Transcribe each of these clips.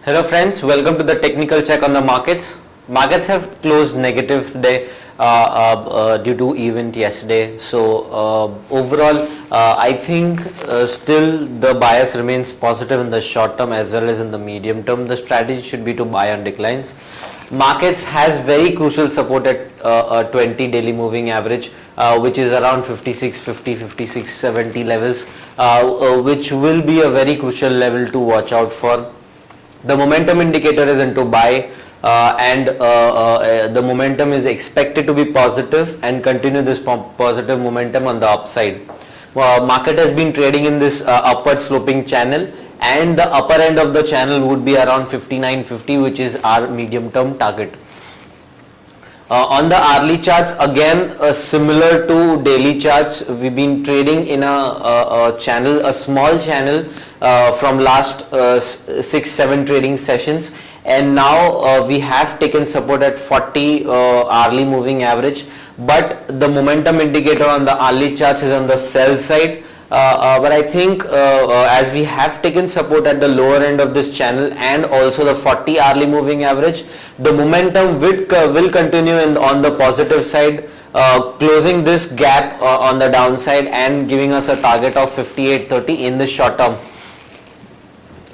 Hello friends, welcome to the technical check on the markets. Markets have closed negative today due to event yesterday. So overall, I think still the bias remains positive in the short term as well as in the medium term. The strategy should be to buy on declines. Markets has very crucial support at 20 daily moving average, which is around 56.50, 56.70 levels, which will be a very crucial level to watch out for. The momentum indicator is into buy and the momentum is expected to be positive and continue this positive momentum on the upside. Market has been trading in this upward sloping channel, and the upper end of the channel would be around 59.50, which is our medium term target. On the hourly charts, again similar to daily charts, we've been trading in a channel, a small channel from last 6-7 trading sessions, and now we have taken support at 40 hourly moving average, but the momentum indicator on the hourly charts is on the sell side. But I think as we have taken support at the lower end of this channel and also the 40 hourly moving average, the momentum will continue on the positive side, closing this gap on the downside and giving us a target of 58.30 in the short term.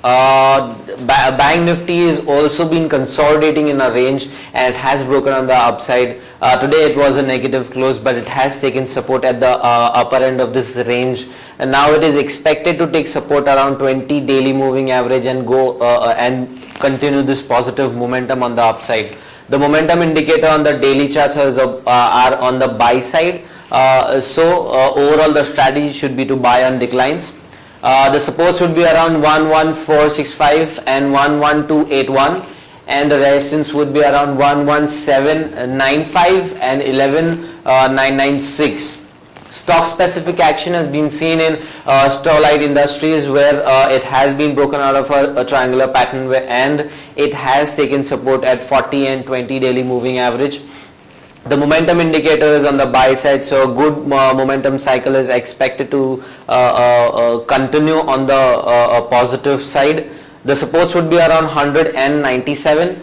Bank Nifty is also been consolidating in a range and it has broken on the upside. Today it was a negative close, but it has taken support at the upper end of this range, and now it is expected to take support around 20 daily moving average and go and continue this positive momentum on the upside. The momentum indicator on the daily charts are on the buy side, so overall the strategy should be to buy on declines. The supports would be around 11465 and 11281, and the resistance would be around 11795 and 11996. Stock specific action has been seen in Sterlite Industries, where it has been broken out of a triangular pattern and it has taken support at 40 and 20 daily moving average. The momentum indicator is on the buy side, so a good momentum cycle is expected to continue on the positive side. The supports would be around 197,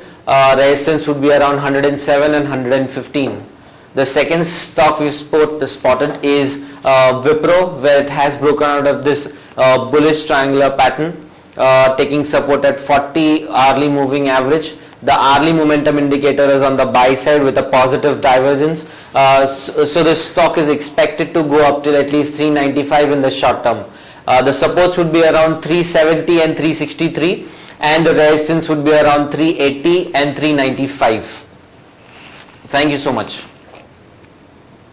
resistance would be around 107 and 115. The second stock we spotted is Wipro, where it has broken out of this bullish triangular pattern, taking support at 40 hourly moving average. The hourly momentum indicator is on the buy side with a positive divergence. So this stock is expected to go up till at least 395 in the short term. The supports would be around 370 and 363, and the resistance would be around 380 and 395. Thank you so much.